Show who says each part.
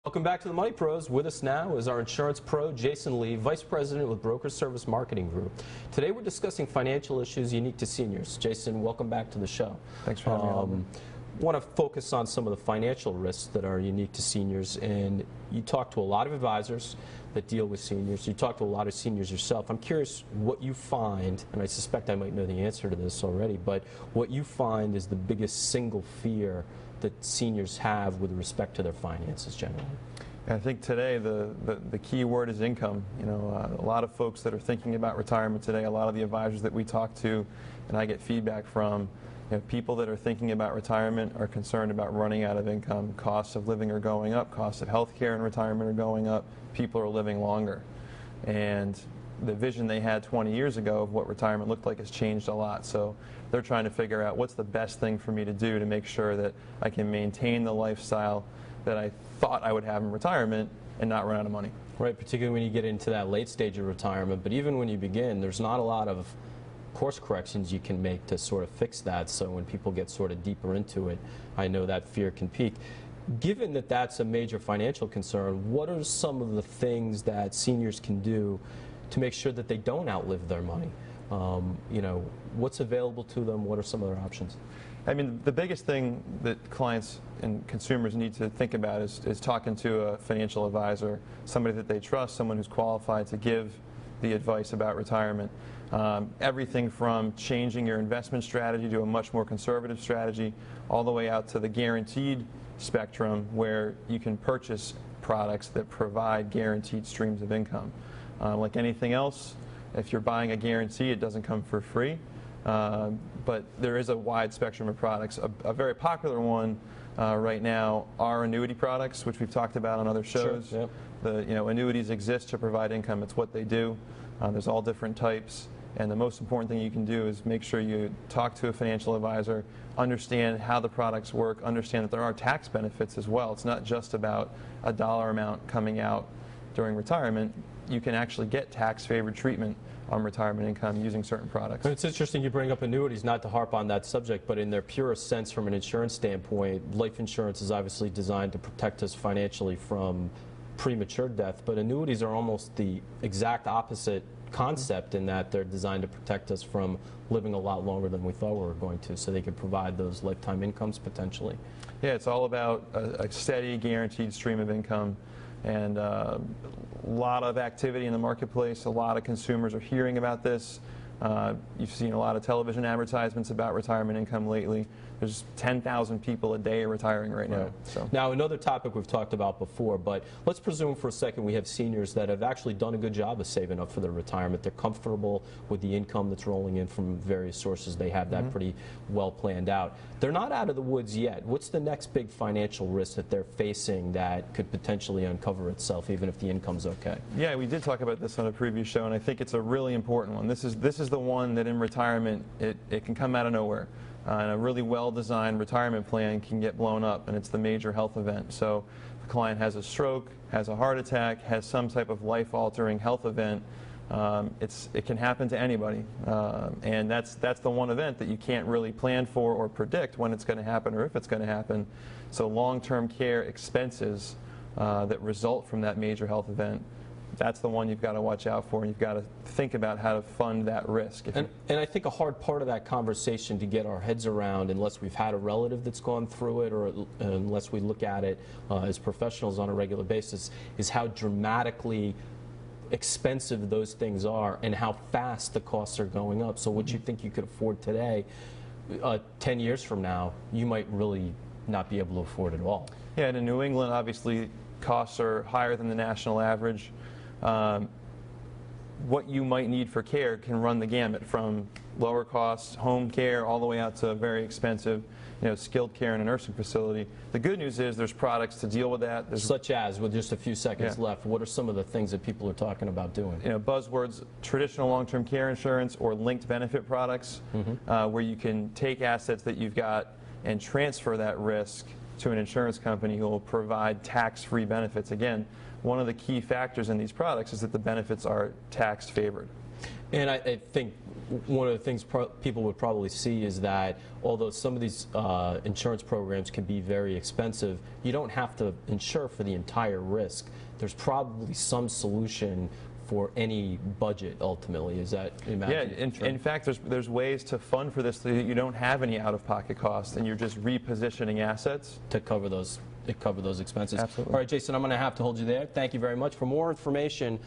Speaker 1: Welcome back to the Money Pros. With us now is our insurance pro, Jason Lee, Vice President with Broker Service Marketing Group. Today we're discussing financial issues unique to seniors. Jason, welcome back to the show.
Speaker 2: Thanks for having me.
Speaker 1: I want to focus on some of the financial risks that are unique to seniors, and you talk to a lot of advisors that deal with seniors. You talk to a lot of seniors yourself. I'm curious what you find, and I suspect I might know the answer to this already, but what you find is the biggest single fear that seniors have with respect to their finances generally.
Speaker 2: I think today the key word is income. You know, a lot of folks that are thinking about retirement today, a lot of the advisors that we talk to and I get feedback from, people that are thinking about retirement are concerned about running out of income. Costs of living are going up, costs of health care in retirement are going up, people are living longer. And the vision they had 20 years ago of what retirement looked like has changed a lot. So they're trying to figure out what's the best thing for me to do to make sure that I can maintain the lifestyle that I thought I would have in retirement and not run out of money.
Speaker 1: Right, particularly when you get into that late stage of retirement. But even when you begin, there's not a lot of course corrections you can make to sort of fix that. So when people get sort of deeper into it, I know that fear can peak. Given that that's a major financial concern, what are some of the things that seniors can do to make sure that they don't outlive their money? What's available to them? What are some other options?
Speaker 2: I mean, the biggest thing that clients and consumers need to think about is talking to a financial advisor, somebody that they trust, someone who's qualified to give the advice about retirement. Everything from changing your investment strategy to a much more conservative strategy, all the way out to the guaranteed spectrum where you can purchase products that provide guaranteed streams of income. Like anything else, if you're buying a guarantee, it doesn't come for free. But there is a wide spectrum of products. A very popular one right now are annuity products, which we've talked about on other shows.
Speaker 1: Sure, yeah.
Speaker 2: Annuities exist to provide income. It's what they do. There's all different types. And the most important thing you can do is make sure you talk to a financial advisor, understand how the products work, understand that there are tax benefits as well. It's not just about a dollar amount coming out during retirement. You can actually get tax-favored treatment on retirement income using certain products.
Speaker 1: It's interesting you bring up annuities, not to harp on that subject, but in their purest sense from an insurance standpoint, life insurance is obviously designed to protect us financially from premature death, but annuities are almost the exact opposite concept in that they're designed to protect us from living a lot longer than we thought we were going to, so they could provide those lifetime incomes potentially.
Speaker 2: Yeah, it's all about a steady, guaranteed stream of income. And a lot of activity in the marketplace. A lot of consumers are hearing about this. You've seen a lot of television advertisements about retirement income lately. There's 10,000 people a day retiring right now. So.
Speaker 1: Now, another topic we've talked about before, but let's presume for a second we have seniors that have actually done a good job of saving up for their retirement. They're comfortable with the income that's rolling in from various sources. They have that pretty well planned out. They're not out of the woods yet. What's the next big financial risk that they're facing that could potentially uncover itself even if the income's okay?
Speaker 2: Yeah, we did talk about this on a previous show, and I think it's a really important one. This is the one that in retirement it can come out of nowhere. And a really well-designed retirement plan can get blown up, and it's the major health event. So if a client has a stroke, has a heart attack, has some type of life-altering health event, it can happen to anybody. And that's the one event that you can't really plan for or predict when it's going to happen or if it's going to happen. So long-term care expenses that result from that major health event, that's the one you've got to watch out for, and you've got to think about how to fund that risk.
Speaker 1: And I think a hard part of that conversation to get our heads around, unless we've had a relative that's gone through it or unless we look at it as professionals on a regular basis, is how dramatically expensive those things are and how fast the costs are going up. So what you think you could afford today, 10 years from now, you might really not be able to afford it all.
Speaker 2: Yeah, and in New England, obviously, costs are higher than the national average. What you might need for care can run the gamut from lower cost home care all the way out to very expensive, skilled care in a nursing facility. The good news is there's products to deal with that.
Speaker 1: Such as, with just a few seconds left, what are some of the things that people are talking about doing?
Speaker 2: Buzzwords, traditional long-term care insurance or linked benefit products, where you can take assets that you've got and transfer that risk to an insurance company who will provide tax-free benefits. Again, one of the key factors in these products is that the benefits are tax-favored.
Speaker 1: And I think one of the things people would probably see is that although some of these insurance programs can be very expensive, you don't have to insure for the entire risk. There's probably some solution for any budget ultimately. Is that
Speaker 2: Yeah, in fact, there's ways to fund for this so that you don't have any out-of-pocket costs and you're just repositioning assets
Speaker 1: to cover those expenses.
Speaker 2: Absolutely.
Speaker 1: All right, Jason, I'm going to have to hold you there. Thank you very much. For more information